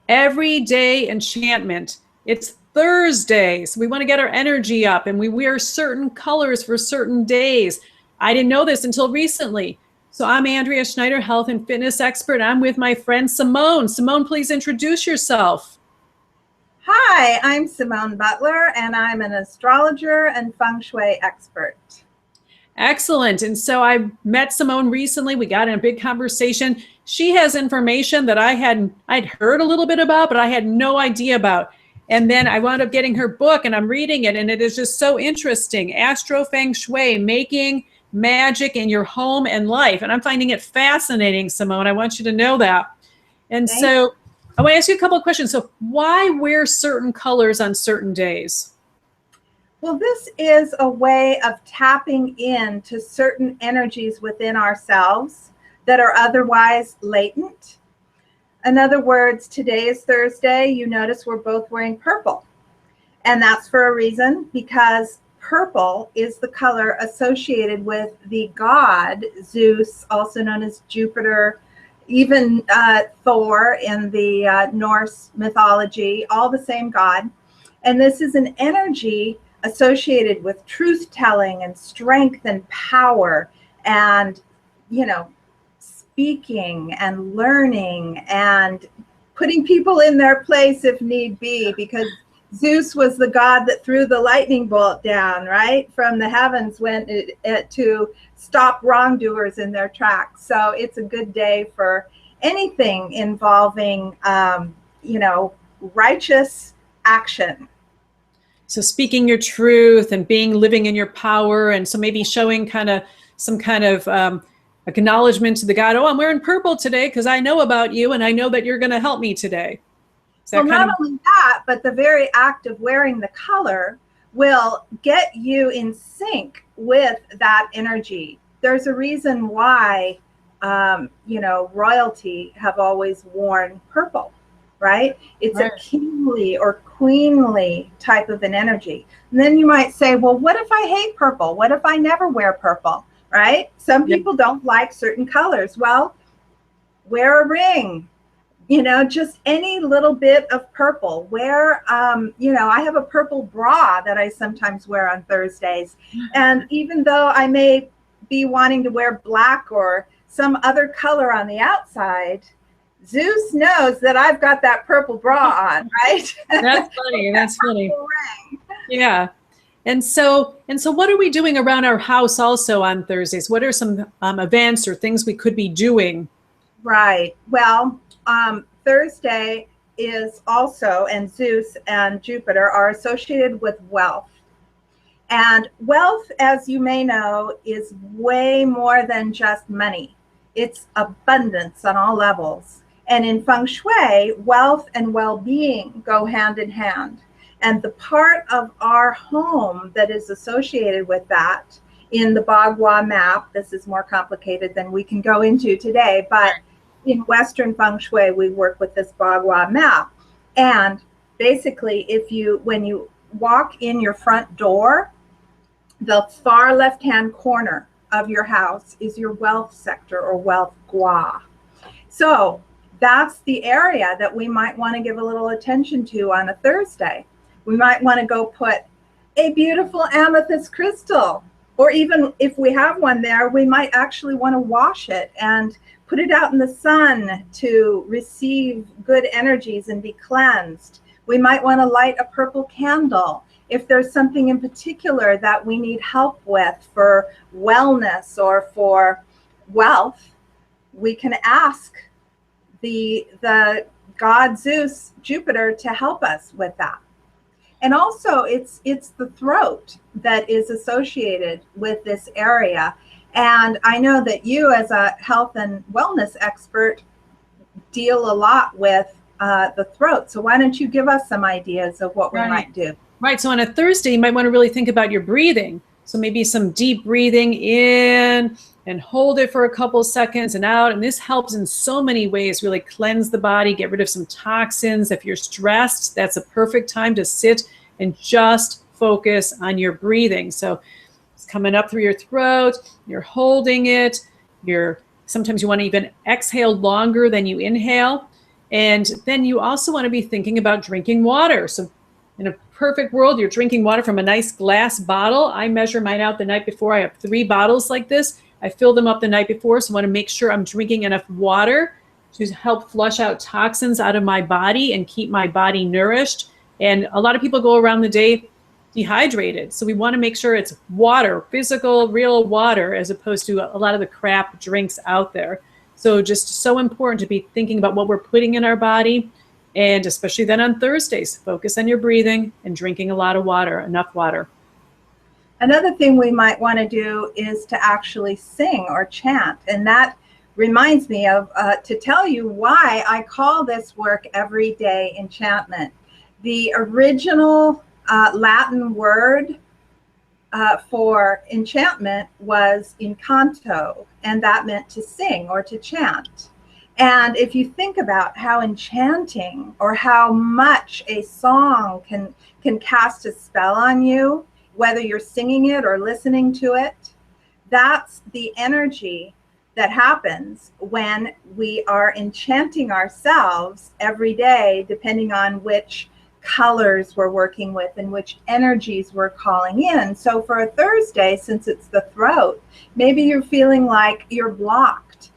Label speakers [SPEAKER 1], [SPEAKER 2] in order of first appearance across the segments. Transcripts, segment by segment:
[SPEAKER 1] everyday enchantment. It's Thursday, so we want to get our energy up and we wear certain colors for certain days. I didn't know this until recently. So I'm Andrea Schneider, health and fitness expert. I'm with my friend Simone. Simone, please introduce yourself.
[SPEAKER 2] Hi, I'm Simone Butler, and I'm an astrologer and Feng Shui expert.
[SPEAKER 1] Excellent. And so I met Simone recently. We got in a big conversation. She has information that I'd heard a little bit about, but I had no idea about. And then I wound up getting her book and I'm reading it, and it is just so interesting. Astro Feng Shui, making magic in your home and life. And I'm finding it fascinating, Simone. I want you to know that. And so I want to ask you a couple of questions. So why wear certain colors on certain days?
[SPEAKER 2] Well, this is a way of tapping into certain energies within ourselves that are otherwise latent. In other words, today is Thursday. You notice we're both wearing purple. And that's for a reason, because purple is the color associated with the god Zeus, also known as Jupiter, even Thor in the Norse mythology, all the same god. And this is an energy associated with truth-telling and strength and power and, speaking and learning and putting people in their place if need be, because Zeus was the god that threw the lightning bolt down, right, from the heavens to stop wrongdoers in their tracks. So it's a good day for anything involving, righteous action.
[SPEAKER 1] So speaking your truth and living in your power. And so maybe showing some kind of acknowledgement to the God, oh, I'm wearing purple today because I know about you and I know that you're going to help me today.
[SPEAKER 2] Well, not only that, but the very act of wearing the color will get you in sync with that energy. There's a reason why, royalty have always worn purple, right? It's a kingly or queenly type of an energy. And then you might say, well, what if I hate purple? What if I never wear purple, right? Some people don't like certain colors. Well, wear a ring, just any little bit of purple. Wear, I have a purple bra that I sometimes wear on Thursdays. And even though I may be wanting to wear black or some other color on the outside, Zeus knows that I've got that purple bra on, right?
[SPEAKER 1] That's funny. That's funny. Yeah. And so what are we doing around our house also on Thursdays? What are some events or things we could be doing?
[SPEAKER 2] Right. Well, Thursday is also, and Zeus and Jupiter are associated with wealth. And wealth, as you may know, is way more than just money. It's abundance on all levels. And in Feng Shui, wealth and well-being go hand in hand. And the part of our home that is associated with that in the Bagua map, this is more complicated than we can go into today, but in Western Feng Shui, we work with this Bagua map. And basically, when you walk in your front door, the far left-hand corner of your house is your wealth sector or wealth gua. So that's the area that we might want to give a little attention to on a Thursday. We might want to go put a beautiful amethyst crystal, or even if we have one there, we might actually want to wash it and put it out in the sun to receive good energies and be cleansed. We might want to light a purple candle. If there's something in particular that we need help with for wellness or for wealth, we can ask the god Zeus, Jupiter, to help us with that. And also it's the throat that is associated with this area. And I know that you, as a health and wellness expert, deal a lot with the throat. So why don't you give us some ideas of what we might do?
[SPEAKER 1] Right. So on a Thursday, you might want to really think about your breathing. So maybe some deep breathing in and hold it for a couple of seconds and out. And this helps in so many ways, really cleanse the body, get rid of some toxins. If you're stressed, that's a perfect time to sit and just focus on your breathing. So it's coming up through your throat, you're holding it, sometimes you want to even exhale longer than you inhale. And then you also want to be thinking about drinking water. So in a perfect world, you're drinking water from a nice glass bottle. I measure mine out the night before. I have 3 bottles like this. I fill them up the night before, so I want to make sure I'm drinking enough water to help flush out toxins out of my body and keep my body nourished. And a lot of people go around the day dehydrated. So we want to make sure it's water, physical, real water, as opposed to a lot of the crap drinks out there. So just so important to be thinking about what we're putting in our body. And especially then on Thursdays, focus on your breathing and drinking a lot of water, enough water.
[SPEAKER 2] Another thing we might want to do is to actually sing or chant. And that reminds me of to tell you why I call this work everyday enchantment. The original Latin word for enchantment was incanto, and that meant to sing or to chant. And if you think about how enchanting or how much a song can cast a spell on you, whether you're singing it or listening to it, that's the energy that happens when we are enchanting ourselves every day, depending on which colors we're working with and which energies we're calling in. So for a Thursday, since it's the throat, maybe you're feeling like you're blocked.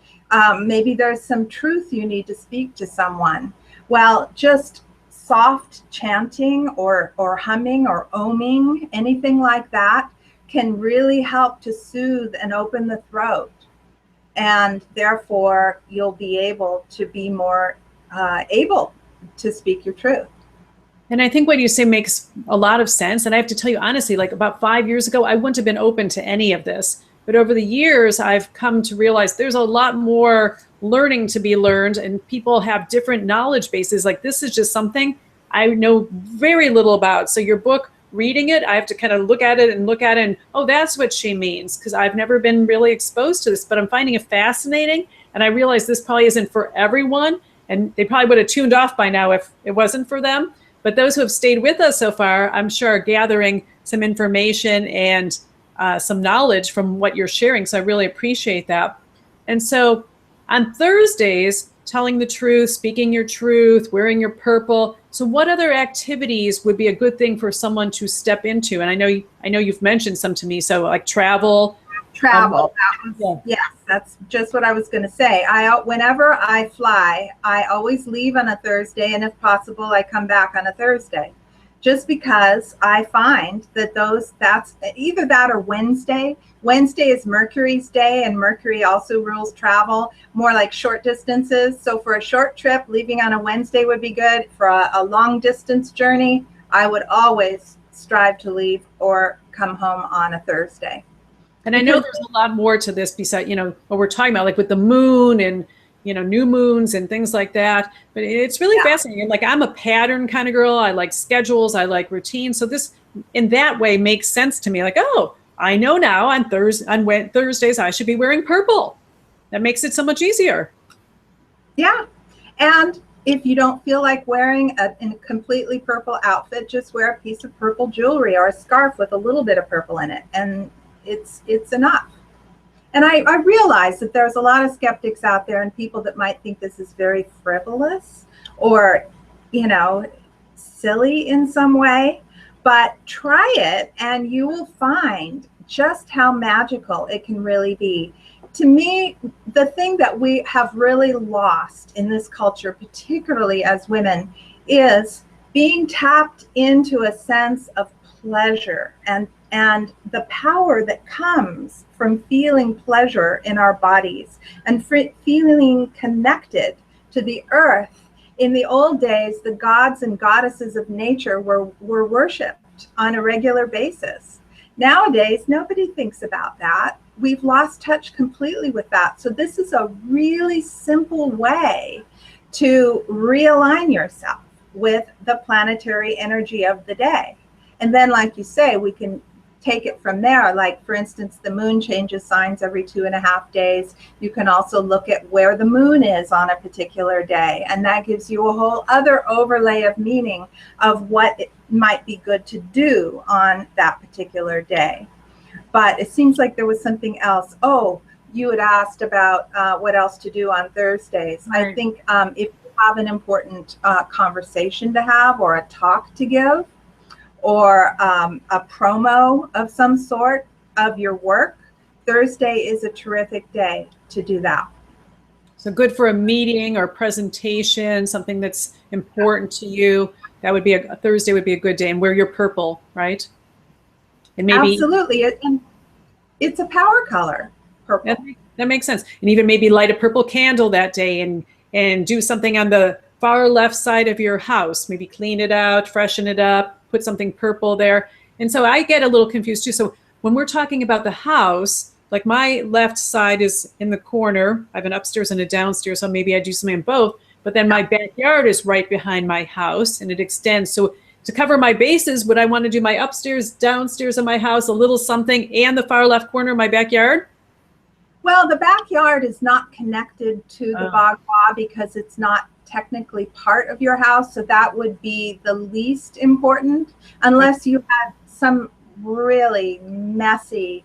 [SPEAKER 2] Maybe there's some truth you need to speak to someone. Well, just soft chanting or humming or oming, anything like that, can really help to soothe and open the throat. And therefore, you'll be able to be more able to speak your truth.
[SPEAKER 1] And I think what you say makes a lot of sense. And I have to tell you honestly, like about 5 years ago, I wouldn't have been open to any of this. But over the years, I've come to realize there's a lot more learning to be learned, and people have different knowledge bases. Like this is just something I know very little about. So your book, reading it, I have to kind of look at it and, oh, that's what she means, because I've never been really exposed to this, but I'm finding it fascinating. And I realize this probably isn't for everyone, and they probably would have tuned off by now if it wasn't for them. But those who have stayed with us so far, I'm sure are gathering some information and some knowledge from what you're sharing. So I really appreciate that. And so on Thursdays, telling the truth, speaking your truth, wearing your purple. So what other activities would be a good thing for someone to step into? And I know you've mentioned some to me. So like travel.
[SPEAKER 2] Yes, that's just what I was going to say. Whenever I fly, I always leave on a Thursday, and if possible, I come back on a Thursday, just because I find that that's either that or Wednesday. Wednesday is Mercury's day, and Mercury also rules travel, more like short distances. So for a short trip, leaving on a Wednesday would be good. For a long distance journey, I would always strive to leave or come home on a Thursday.
[SPEAKER 1] And I know there's a lot more to this besides, what we're talking about, like with the moon and, new moons and things like that. But it's really fascinating. Like I'm a pattern kind of girl. I like schedules. I like routines. So this, in that way, makes sense to me. Like, oh, I know now on Thursdays, I should be wearing purple. That makes it so much easier.
[SPEAKER 2] Yeah. And if you don't feel like wearing a completely purple outfit, just wear a piece of purple jewelry or a scarf with a little bit of purple in it. And it's enough. And I realize that there's a lot of skeptics out there and people that might think this is very frivolous or, silly in some way, but try it and you will find just how magical it can really be. To me, the thing that we have really lost in this culture, particularly as women, is being tapped into a sense of pleasure and the power that comes from feeling pleasure in our bodies and feeling connected to the earth. In the old days, the gods and goddesses of nature were worshipped on a regular basis. Nowadays, nobody thinks about that. We've lost touch completely with that. So this is a really simple way to realign yourself with the planetary energy of the day. And then, like you say, we can take it from there. Like, for instance, the moon changes signs every 2.5 days. You can also look at where the moon is on a particular day. And that gives you a whole other overlay of meaning of what it might be good to do on that particular day. But it seems like there was something else. Oh, you had asked about what else to do on Thursdays. Right. I think have an important conversation to have, or a talk to give, or a promo of some sort of your work, Thursday is a terrific day to do that.
[SPEAKER 1] So good for a meeting or presentation, something that's important to you. That would be a Thursday would be a good day, and wear your purple, right? And maybe
[SPEAKER 2] Absolutely, and it's a power color, purple.
[SPEAKER 1] that makes sense. And even maybe light a purple candle that day, and do something on the far left side of your house. Maybe clean it out, freshen it up, put something purple there. And so I get a little confused too. So when we're talking about the house, like my left side is in the corner. I have an upstairs and a downstairs, so maybe I do something in both. But then my backyard is right behind my house, and it extends. So to cover my bases, would I want to do my upstairs, downstairs of my house, a little something, and the far left corner of my backyard?
[SPEAKER 2] Well, the backyard is not connected to the Bagua because it's not technically part of your house. So that would be the least important, unless you had some really messy,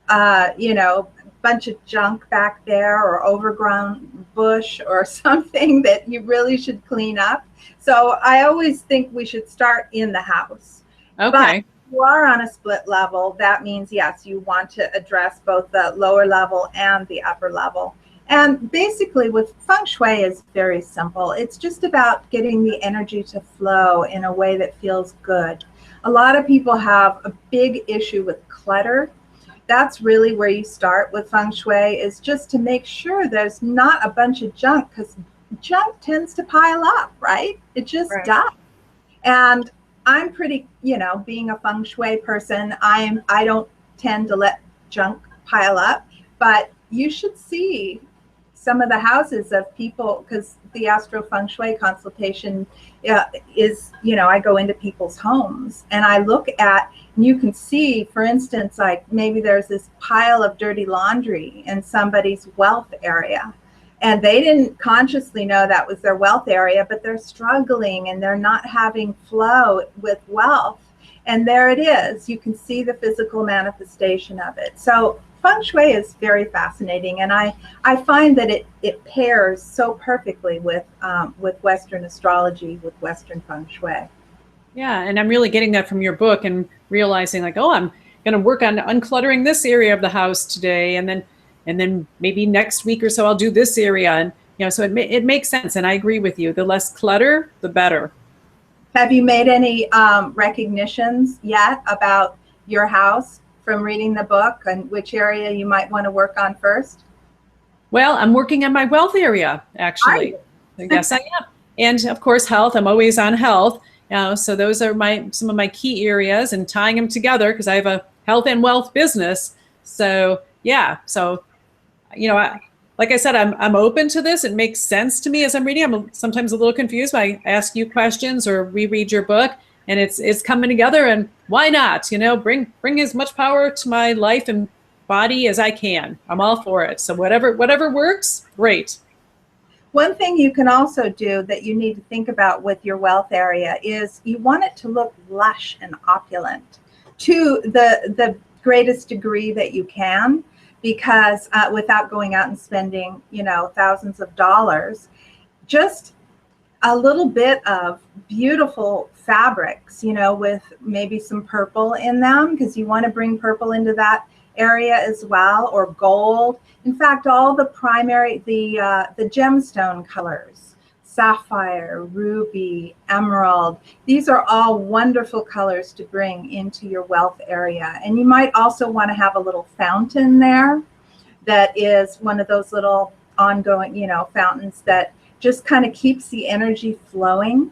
[SPEAKER 2] bunch of junk back there, or overgrown bush or something that you really should clean up. So I always think we should start in the house.
[SPEAKER 1] Okay.
[SPEAKER 2] But if you are on a split level, that means, yes, you want to address both the lower level and the upper level. And basically with Feng Shui is very simple. It's just about getting the energy to flow in a way that feels good. A lot of people have a big issue with clutter. That's really where you start with Feng Shui, is just to make sure there's not a bunch of junk, because junk tends to pile up, right? It just does. And I'm pretty, being a Feng Shui person, I don't tend to let junk pile up, but you should see some of the houses of people, because the Astro Feng Shui consultation is, I go into people's homes and I look at, and you can see, for instance, like maybe there's this pile of dirty laundry in somebody's wealth area, and they didn't consciously know that was their wealth area, but they're struggling and they're not having flow with wealth. And there it is. You can see the physical manifestation of it. So Feng Shui is very fascinating, and I find that it pairs so perfectly with Western astrology, with Western Feng Shui.
[SPEAKER 1] Yeah, and I'm really getting that from your book, and realizing like, oh, I'm going to work on uncluttering this area of the house today, and then maybe next week or so I'll do this area, and so it makes sense, and I agree with you. The less clutter, the better.
[SPEAKER 2] Have you made any recognitions yet about your house from reading the book, and which area you might want to work on first?
[SPEAKER 1] Well, I'm working on my wealth area, actually. Yes, I am. And of course, health. I'm always on health. So those are some of my key areas, and tying them together, because I have a health and wealth business. So yeah, so like I said, I'm open to this. It makes sense to me as I'm reading. I'm sometimes a little confused. I ask you questions or reread your book, and it's coming together. And why not? Bring as much power to my life and body as I can. I'm all for it. So whatever works, great.
[SPEAKER 2] One thing you can also do that you need to think about with your wealth area is you want it to look lush and opulent to the greatest degree that you can, because without going out and spending, thousands of dollars, just a little bit of beautiful fabrics, with maybe some purple in them, because you want to bring purple into that area as well, or gold. In fact, all the primary, the gemstone colors, sapphire, ruby, emerald, these are all wonderful colors to bring into your wealth area. And you might also want to have a little fountain there that is one of those little ongoing, fountains that just kind of keeps the energy flowing.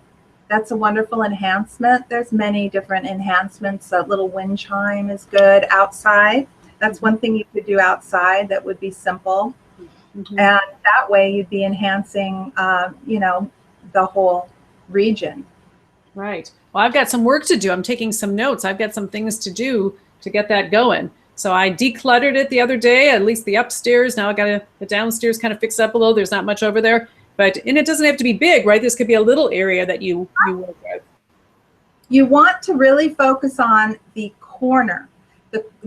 [SPEAKER 2] That's a wonderful enhancement. There's many different enhancements. A little wind chime is good outside. That's one thing you could do outside that would be simple. Mm-hmm. And that way you'd be enhancing, the whole region.
[SPEAKER 1] Right. Well, I've got some work to do. I'm taking some notes. I've got some things to do to get that going. So I decluttered it the other day, at least the upstairs. Now I got the downstairs kind of fixed up a little. There's not much over there. And it doesn't have to be big, right? This could be a little area that you work with.
[SPEAKER 2] You want to really focus on the corner.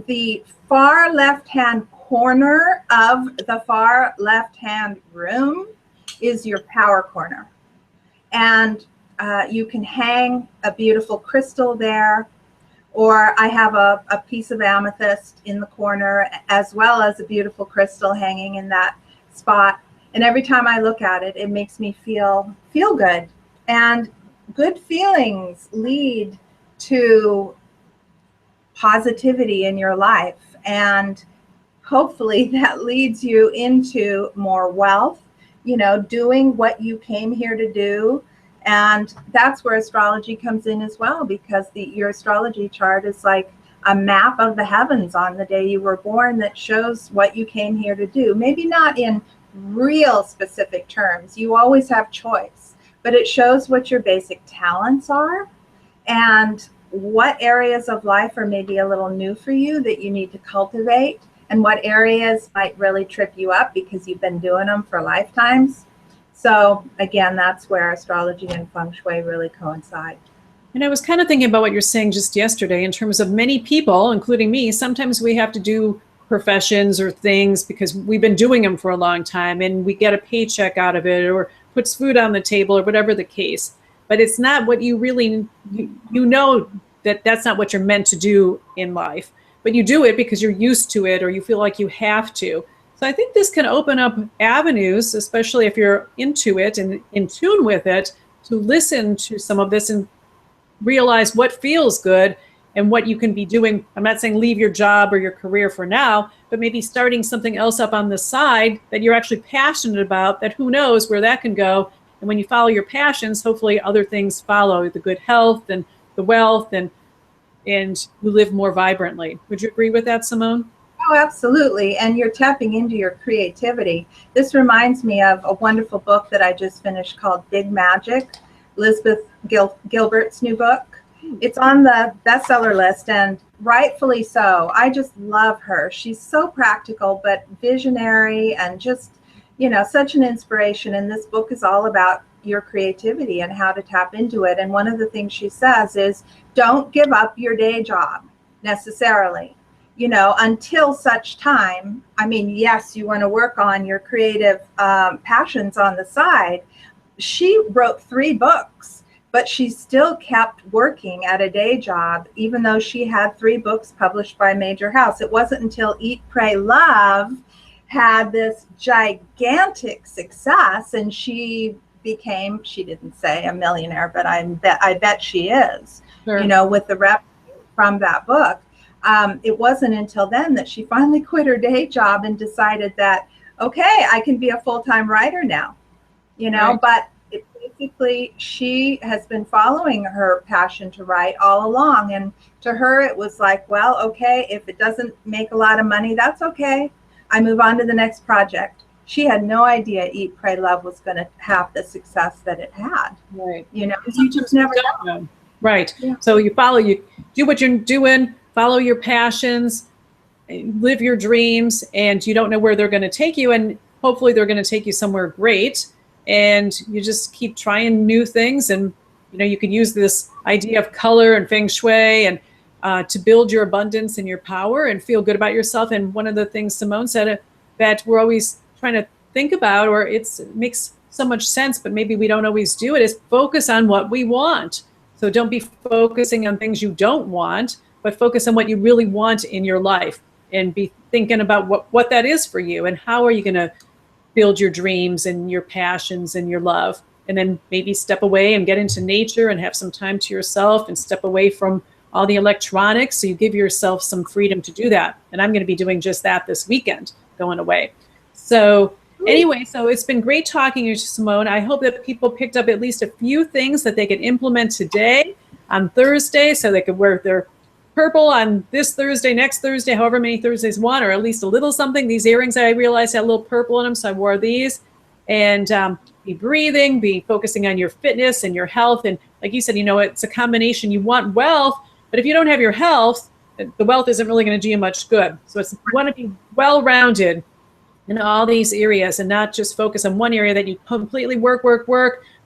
[SPEAKER 2] The far left-hand corner of the far left-hand room is your power corner. And you can hang a beautiful crystal there, or I have a piece of amethyst in the corner, as well as a beautiful crystal hanging in that spot. And every time I look at it, it makes me feel good. And good feelings lead to positivity in your life. And hopefully that leads you into more wealth, you know, doing what you came here to do. And that's where astrology comes in as well, because your astrology chart is like a map of the heavens on the day you were born that shows what you came here to do. Maybe not in real specific terms. You always have choice, but it shows what your basic talents are and what areas of life are maybe a little new for you that you need to cultivate, and what areas might really trip you up because you've been doing them for lifetimes. So again, that's where astrology and Feng Shui really coincide.
[SPEAKER 1] And I was kind of thinking about what you're saying just yesterday in terms of many people, including me, sometimes we have to do professions or things because we've been doing them for a long time and we get a paycheck out of it or puts food on the table or whatever the case. But it's not what you really, you know that that's not what you're meant to do in life, but you do it because you're used to it or you feel like you have to. So I think this can open up avenues, especially if you're into it and in tune with it, to listen to some of this and realize what feels good and what you can be doing. I'm not saying leave your job or your career for now, but maybe starting something else up on the side that you're actually passionate about, that who knows where that can go. And when you follow your passions, hopefully other things follow, the good health and the wealth, and you live more vibrantly. Would you agree with that, Simone?
[SPEAKER 2] Oh, absolutely. And you're tapping into your creativity. This reminds me of a wonderful book that I just finished called Big Magic, Elizabeth Gilbert's new book. It's on the bestseller list, and rightfully so. I just love her. She's so practical, but visionary, and just, you know, such an inspiration. And this book is all about your creativity and how to tap into it. And one of the things she says is, don't give up your day job necessarily, you know, until such time. I mean, yes, you want to work on your creative passions on the side. She wrote 3 books, but she still kept working at a day job, even though she had 3 books published by a major house. It wasn't until Eat, Pray, Love had this gigantic success, and she became, she didn't say a millionaire, but I bet she is, sure, you know, with the revenue from that book. It wasn't until then that she finally quit her day job and decided that, okay, I can be a full-time writer now, you know, right. But basically she has been following her passion to write all along. And to her, it was like, well, okay, if it doesn't make a lot of money, that's okay. I move on to the next project. She had no idea Eat, Pray, Love was going to have the success that it had.
[SPEAKER 1] Right.
[SPEAKER 2] You know, you just never know.
[SPEAKER 1] Right. Yeah. So you do what you're doing, follow your passions, live your dreams, and you don't know where they're going to take you. And hopefully they're going to take you somewhere great. And you just keep trying new things. And, you know, you can use this idea of color and Feng Shui and to build your abundance and your power and feel good about yourself. And one of the things Simone said that we're always trying to think about, or it makes so much sense, but maybe we don't always do it, is focus on what we want. So don't be focusing on things you don't want, but focus on what you really want in your life and be thinking about what that is for you and how are you going to build your dreams and your passions and your love. And then maybe step away and get into nature and have some time to yourself and step away from all the electronics. So you give yourself some freedom to do that. And I'm going to be doing just that this weekend, going away. So anyway, so it's been great talking to you, Simone. I hope that people picked up at least a few things that they can implement today on Thursday, so they could wear their purple on this Thursday, next Thursday, however many Thursdays want, or at least a little something. These earrings, I realized, had a little purple in them, so I wore these. And be breathing, be focusing on your fitness and your health. And like you said, you know, it's a combination. You want wealth, but if you don't have your health, the wealth isn't really going to do you much good. So you want to be well-rounded in all these areas and not just focus on one area that you completely work,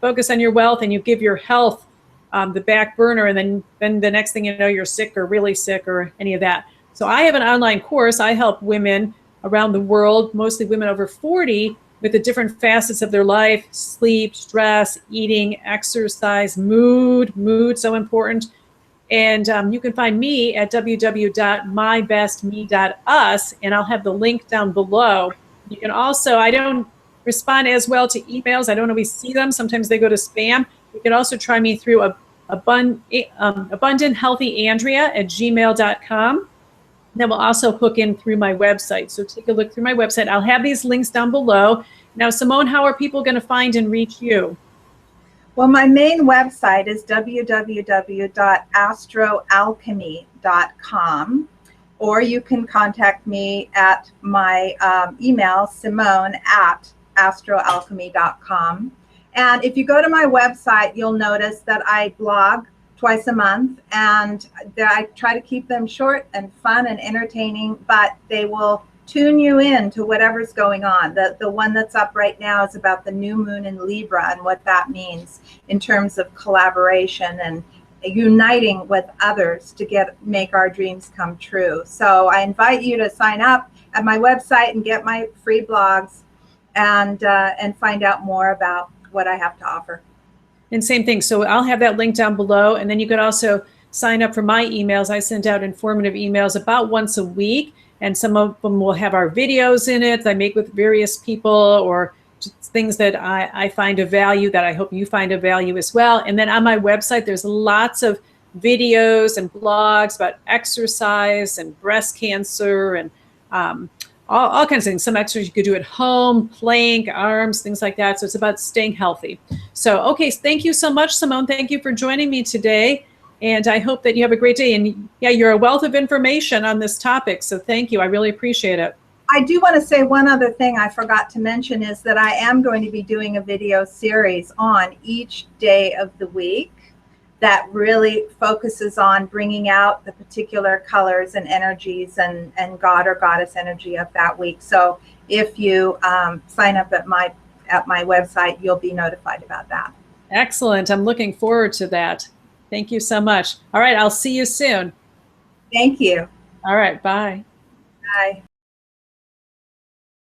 [SPEAKER 1] focus on your wealth, and you give your health the back burner, and then the next thing you know, you're sick or really sick or any of that. So I have an online course. I help women around the world, mostly women over 40, with the different facets of their life: sleep, stress, eating, exercise, mood, so important. And you can find me at www.mybestme.us, and I'll have the link down below. You can also, I don't respond as well to emails. I don't always see them. Sometimes they go to spam. You can also try me through abundanthealthyandrea@gmail.com. That will also hook in through my website. So take a look through my website. I'll have these links down below. Now, Simone, how are people going to find and reach you?
[SPEAKER 2] Well, my main website is www.astroalchemy.com, or you can contact me at my email, simone@astroalchemy.com. And if you go to my website, you'll notice that I blog twice a month, and I try to keep them short and fun and entertaining, but they will tune you in to whatever's going on. The one that's up right now is about the new moon in Libra and what that means in terms of collaboration and uniting with others to make our dreams come true. So I invite you to sign up at my website and get my free blogs and find out more about what I have to offer.
[SPEAKER 1] And same thing. So I'll have that link down below. And then you can also sign up for my emails. I send out informative emails about once a week. And some of them will have our videos in it that I make with various people, or just things that I find of value that I hope you find of value as well. And then on my website, there's lots of videos and blogs about exercise and breast cancer and all kinds of things. Some exercises you could do at home, plank, arms, things like that. So it's about staying healthy. So, okay, thank you so much, Simone. Thank you for joining me today. And I hope that you have a great day. And yeah, you're a wealth of information on this topic. So thank you. I really appreciate it.
[SPEAKER 2] I do want to say one other thing I forgot to mention is that I am going to be doing a video series on each day of the week that really focuses on bringing out the particular colors and energies and god or goddess energy of that week. So if you sign up at my website, you'll be notified about that.
[SPEAKER 1] Excellent. I'm looking forward to that. Thank you so much. All right. I'll see you soon.
[SPEAKER 2] Thank you.
[SPEAKER 1] All right. Bye.
[SPEAKER 2] Bye.